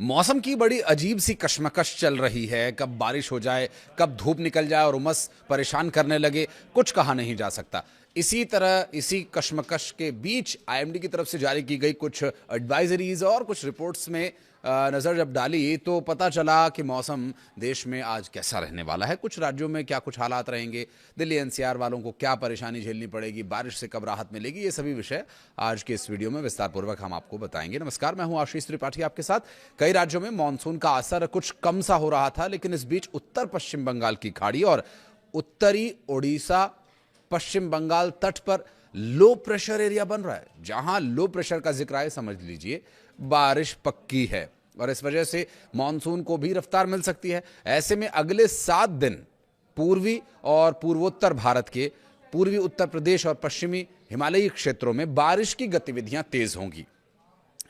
मौसम की बड़ी अजीब सी कशमकश चल रही है। कब बारिश हो जाए, कब धूप निकल जाए और उमस परेशान करने लगे, कुछ कहा नहीं जा सकता। इसी तरह इसी कशमकश के बीच आईएमडी की तरफ से जारी की गई कुछ एडवाइजरीज और कुछ रिपोर्ट्स में नज़र जब डाली तो पता चला कि मौसम देश में आज कैसा रहने वाला है। कुछ राज्यों में क्या कुछ हालात रहेंगे, दिल्ली एनसीआर वालों को क्या परेशानी झेलनी पड़ेगी, बारिश से कब राहत मिलेगी, ये सभी विषय आज के इस वीडियो में विस्तारपूर्वक हम आपको बताएंगे। नमस्कार, मैं हूं आशीष त्रिपाठी आपके साथ। कई राज्यों में मानसून का असर कुछ कम सा हो रहा था, लेकिन इस बीच उत्तर पश्चिम बंगाल की खाड़ी और उत्तरी ओडिशा पश्चिम बंगाल तट पर लो प्रेशर एरिया बन रहा है। जहां लो प्रेशर का जिक्र है, समझ लीजिए बारिश पक्की है और इस वजह से मानसून को भी रफ्तार मिल सकती है। ऐसे में अगले 7 दिन पूर्वी और पूर्वोत्तर भारत के पूर्वी उत्तर प्रदेश और पश्चिमी हिमालयी क्षेत्रों में बारिश की गतिविधियां तेज होंगी।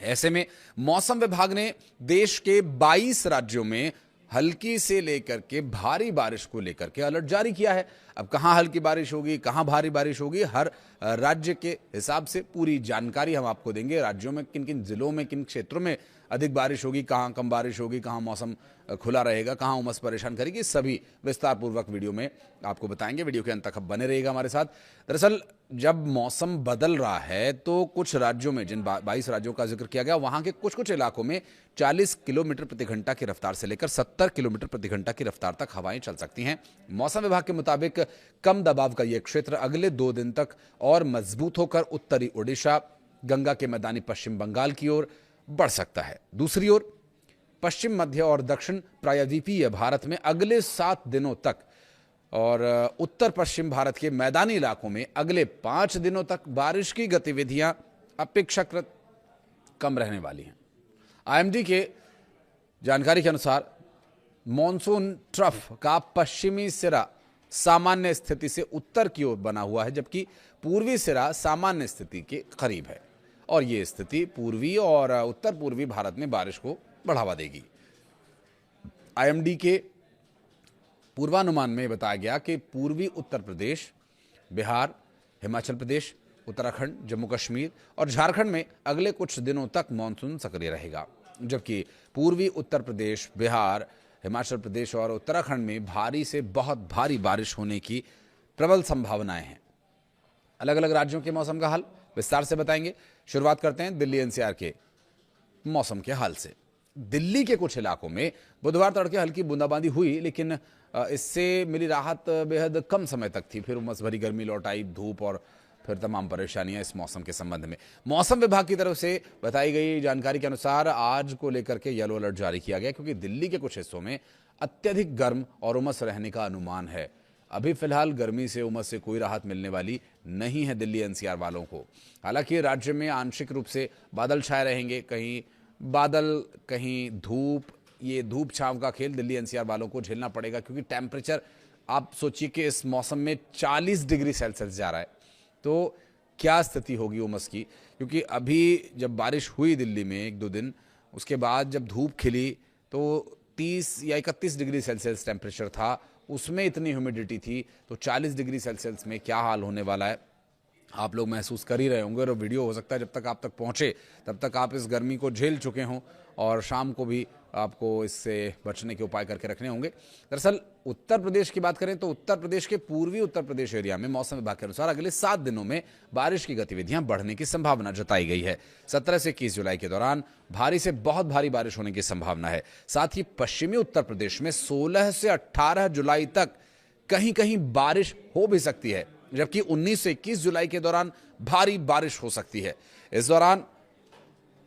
ऐसे में मौसम विभाग ने देश के 22 राज्यों में हल्की से लेकर के भारी बारिश को लेकर के अलर्ट जारी किया है। अब कहां हल्की बारिश होगी, कहां भारी बारिश होगी, हर राज्य के हिसाब से पूरी जानकारी हम आपको देंगे। राज्यों में किन किन जिलों में, किन क्षेत्रों में अधिक बारिश होगी, कहां कम बारिश होगी, कहां मौसम खुला रहेगा, कहां उमस परेशान करेगी, सभी विस्तार पूर्वक वीडियो में आपको बताएंगे। वीडियो के अंत तक बने रहिएगा हमारे साथ। दरअसल जब मौसम बदल रहा है तो कुछ राज्यों में, जिन 22 राज्यों का जिक्र किया गया, वहां के कुछ कुछ इलाकों में 40 किलोमीटर प्रति घंटा की रफ्तार से लेकर 70 किलोमीटर प्रति घंटा की रफ्तार तक हवाएं चल सकती हैं। मौसम विभाग के मुताबिक कम दबाव का यह क्षेत्र अगले 2 दिन तक और मजबूत होकर उत्तरी ओडिशा, गंगा के मैदानी पश्चिम बंगाल की ओर बढ़ सकता है। दूसरी ओर पश्चिम, मध्य और दक्षिण प्रायद्वीपीय भारत में अगले 7 दिनों तक और उत्तर पश्चिम भारत के मैदानी इलाकों में अगले 5 दिनों तक बारिश की गतिविधियां अपेक्षाकृत कम रहने वाली हैं। आईएमडी के जानकारी के अनुसार मॉनसून ट्रफ का पश्चिमी सिरा सामान्य स्थिति से उत्तर की ओर बना हुआ है, जबकि पूर्वी सिरा सामान्य स्थिति के करीब है और यह स्थिति पूर्वी और उत्तर पूर्वी भारत में बारिश को बढ़ावा देगी। आईएमडी के पूर्वानुमान में बताया गया कि पूर्वी उत्तर प्रदेश, बिहार, हिमाचल प्रदेश, उत्तराखंड, जम्मू कश्मीर और झारखंड में अगले कुछ दिनों तक मानसून सक्रिय रहेगा, जबकि पूर्वी उत्तर प्रदेश, बिहार, हिमाचल प्रदेश और उत्तराखंड में भारी से बहुत भारी बारिश होने की प्रबल संभावनाएं हैं। अलग अलग राज्यों के मौसम का हाल विस्तार से बताएंगे। शुरुआत करते हैं दिल्ली एनसीआर के मौसम के हाल से। दिल्ली के कुछ इलाकों में बुधवार तड़के हल्की बूंदाबांदी हुई, लेकिन इससे मिली राहत बेहद कम समय तक थी। फिर उमस भरी गर्मी लौट आई, धूप और फिर तमाम परेशानियां इस मौसम के संबंध में। मौसम विभाग की तरफ से बताई गई जानकारी के अनुसार आज को लेकर के येलो अलर्ट जारी किया गया, क्योंकि दिल्ली के कुछ हिस्सों में अत्यधिक गर्म और उमस रहने का अनुमान है। अभी फिलहाल गर्मी से, उमस से कोई राहत मिलने वाली नहीं है दिल्ली एनसीआर वालों को। हालांकि राज्य में आंशिक रूप से बादल छाए रहेंगे, कहीं बादल कहीं धूप। ये धूप छांव का खेल दिल्ली एनसीआर वालों को झेलना पड़ेगा, क्योंकि टेम्परेचर आप सोचिए कि इस मौसम में 40 डिग्री सेल्सियस जा रहा है, तो क्या स्थिति होगी उमस की। क्योंकि अभी जब बारिश हुई दिल्ली में 1-2 दिन, उसके बाद जब धूप खिली तो 30 या 31 डिग्री सेल्सियस टेम्परेचर था, उसमें इतनी ह्यूमिडिटी थी, तो 40 डिग्री सेल्सियस में क्या हाल होने वाला है आप लोग महसूस कर ही रहे होंगे। और वीडियो हो सकता है जब तक आप तक पहुंचे तब तक आप इस गर्मी को झेल चुके हों और शाम को भी आपको इससे बचने के उपाय करके रखने होंगे। दरअसल उत्तर प्रदेश की बात करें तो उत्तर प्रदेश के पूर्वी उत्तर प्रदेश एरिया में मौसम विभाग के अनुसार अगले 7 दिनों में बारिश की गतिविधियां बढ़ने की संभावना जताई गई है। 17 से 21 जुलाई के दौरान भारी से बहुत भारी बारिश होने की संभावना है। साथ ही पश्चिमी उत्तर प्रदेश में 16 से 18 जुलाई तक कहीं कहीं बारिश हो भी सकती है, जबकि 19 से 21 जुलाई के दौरान भारी बारिश हो सकती है। इस दौरान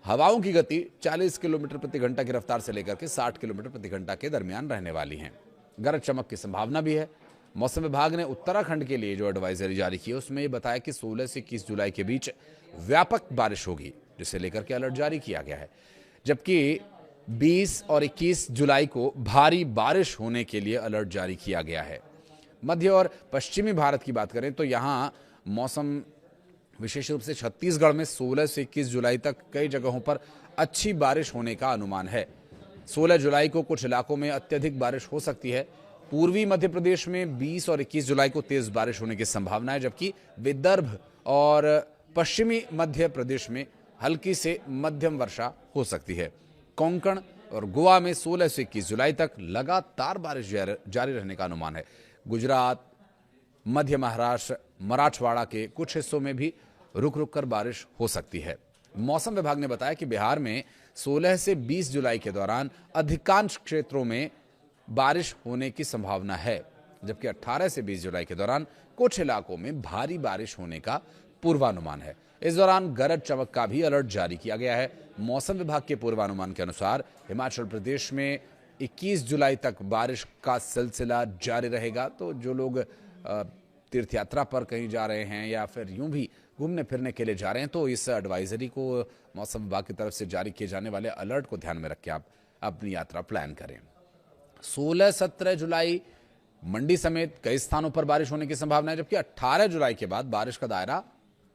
हवाओं की गति 40 किलोमीटर प्रति घंटा की रफ्तार से लेकर के 60 किलोमीटर प्रति घंटा के दरमियान रहने वाली हैं। गरज चमक की संभावना भी है। मौसम विभाग ने उत्तराखंड के लिए जो एडवाइजरी जारी की है उसमें यह बताया कि 16 से 21 जुलाई के बीच व्यापक बारिश होगी, जिसे लेकर के अलर्ट जारी किया गया है। जबकि 20 और 21 जुलाई को भारी बारिश होने के लिए अलर्ट जारी किया गया है। मध्य और पश्चिमी भारत की बात करें तो यहाँ मौसम विशेष रूप से छत्तीसगढ़ में 16 से 21 जुलाई तक कई जगहों पर अच्छी बारिश होने का अनुमान है। 16 जुलाई को कुछ इलाकों में अत्यधिक बारिश हो सकती है। पूर्वी मध्य प्रदेश में 20 और 21 जुलाई को तेज बारिश होने की संभावना है, जबकि विदर्भ और पश्चिमी मध्य प्रदेश में हल्की से मध्यम वर्षा हो सकती है। कोंकण, और गोवा में 16 से 21 जुलाई तक लगातार बारिश जारी रहने का अनुमान है। गुजरात, मध्य महाराष्ट्र, मराठवाड़ा के कुछ हिस्सों में भी रुक रुक कर बारिश हो सकती है। मौसम विभाग ने बताया कि बिहार में 16 से 20 जुलाई के दौरान अधिकांश क्षेत्रों में बारिश होने की संभावना है, जबकि 18 से 20 जुलाई के दौरान कुछ इलाकों में भारी बारिश होने का पूर्वानुमान है। इस दौरान गरज चमक का भी अलर्ट जारी किया गया है। मौसम विभाग के पूर्वानुमान के अनुसार हिमाचल प्रदेश में 21 जुलाई तक बारिश का सिलसिला जारी रहेगा। तो जो लोग तीर्थ यात्रा पर कहीं जा रहे हैं या फिर यूं भी घूमने फिरने के लिए जा रहे हैं, तो इस एडवाइजरी को मौसम विभाग की तरफ से जारी किए जाने वाले अलर्ट को ध्यान में रख के आप अपनी यात्रा प्लान करें। 16-17 जुलाई मंडी समेत कई स्थानों पर बारिश होने की संभावना है, जबकि 18 जुलाई के बाद बारिश का दायरा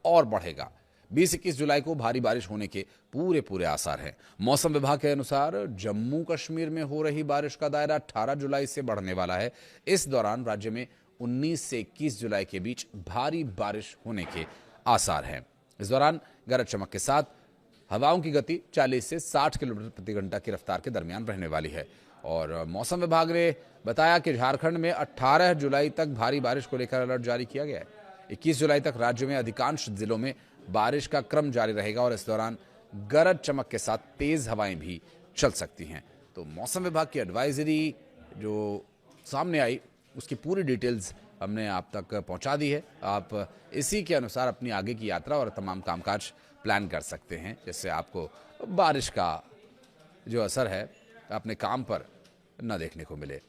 और बढ़ेगा। 20-21 जुलाई को भारी बारिश होने के पूरे आसार हैं। मौसम विभाग के अनुसार जम्मू कश्मीर में हो रही बारिश का दायरा 18 जुलाई से बढ़ने वाला है। इस दौरान राज्य में 19 से 21 जुलाई के बीच भारी बारिश होने के आसार हैं। इस दौरान गरज चमक के साथ हवाओं की गति 40 से 60 किलोमीटर प्रति घंटा की रफ्तार के दरमियान रहने वाली है। और मौसम विभाग ने बताया कि झारखंड में 18 जुलाई तक भारी बारिश को लेकर अलर्ट जारी किया गया है। 21 जुलाई तक राज्य में अधिकांश जिलों में बारिश का क्रम जारी रहेगा और इस दौरान गरज चमक के साथ तेज हवाएं भी चल सकती हैं। तो मौसम विभाग की एडवाइजरी जो सामने आई उसकी पूरी डिटेल्स हमने आप तक पहुंचा दी है। आप इसी के अनुसार अपनी आगे की यात्रा और तमाम कामकाज प्लान कर सकते हैं, जिससे आपको बारिश का जो असर है अपने काम पर न देखने को मिले।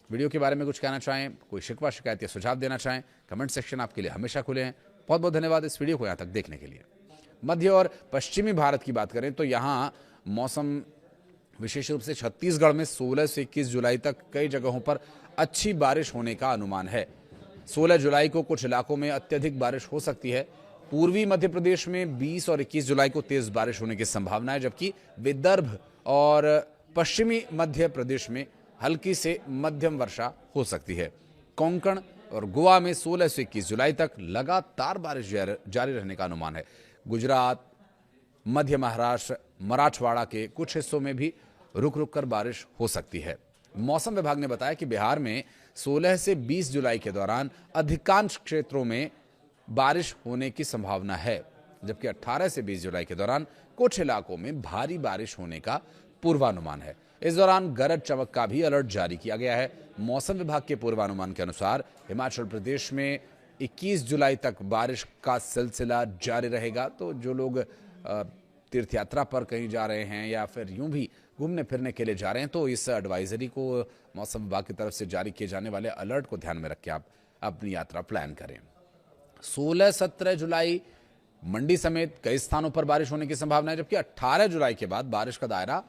वीडियो के बारे में कुछ कहना चाहें, कोई शिकवा शिकायत या सुझाव देना चाहें, कमेंट सेक्शन आपके लिए हमेशा खुले हैं। बहुत बहुत धन्यवाद इस वीडियो को यहाँ तक देखने के लिए। मध्य और पश्चिमी भारत की बात करें तो यहाँ मौसम विशेष रूप से छत्तीसगढ़ में 16 से 21 जुलाई तक कई जगहों पर अच्छी बारिश होने का अनुमान है। 16 जुलाई को कुछ इलाकों में अत्यधिक बारिश हो सकती है। पूर्वी मध्य प्रदेश में 20 और 21 जुलाई को तेज बारिश होने की संभावना है, जबकि विदर्भ और पश्चिमी मध्य प्रदेश में हल्की से मध्यम वर्षा हो सकती है। कोंकण और गोवा में 16 से 21 जुलाई तक लगातार बारिश जारी रहने का अनुमान है। गुजरात, मध्य महाराष्ट्र, मराठवाड़ा के कुछ हिस्सों में भी रुक रुक कर बारिश हो सकती है। मौसम विभाग ने बताया कि बिहार में 16 से 20 जुलाई के दौरान अधिकांश क्षेत्रों में बारिश होने की संभावना है, जबकि 18 से 20 जुलाई के दौरान कुछ इलाकों में भारी बारिश होने का पूर्वानुमान है। इस दौरान गरज चमक का भी अलर्ट जारी किया गया है। मौसम विभाग के पूर्वानुमान के अनुसार हिमाचल प्रदेश में 21 जुलाई तक बारिश का सिलसिला जारी रहेगा। तो जो लोग तीर्थ यात्रा पर कहीं जा रहे हैं या फिर यूं भी घूमने फिरने के लिए जा रहे हैं, तो इस एडवाइजरी को मौसम विभाग की तरफ से जारी किए जाने वाले अलर्ट को ध्यान में रख के आप अपनी यात्रा प्लान करें। 16-17 जुलाई मंडी समेत कई स्थानों पर बारिश होने की संभावना है, जबकि 18 जुलाई के बाद बारिश का दायरा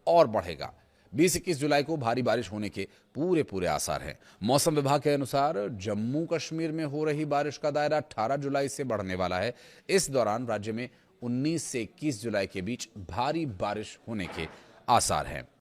और बढ़ेगा। 20-21 जुलाई को भारी बारिश होने के पूरे आसार हैं। मौसम विभाग के अनुसार जम्मू कश्मीर में हो रही बारिश का दायरा 18 जुलाई से बढ़ने वाला है। इस दौरान राज्य में 19 से 21 जुलाई के बीच भारी बारिश होने के आसार हैं।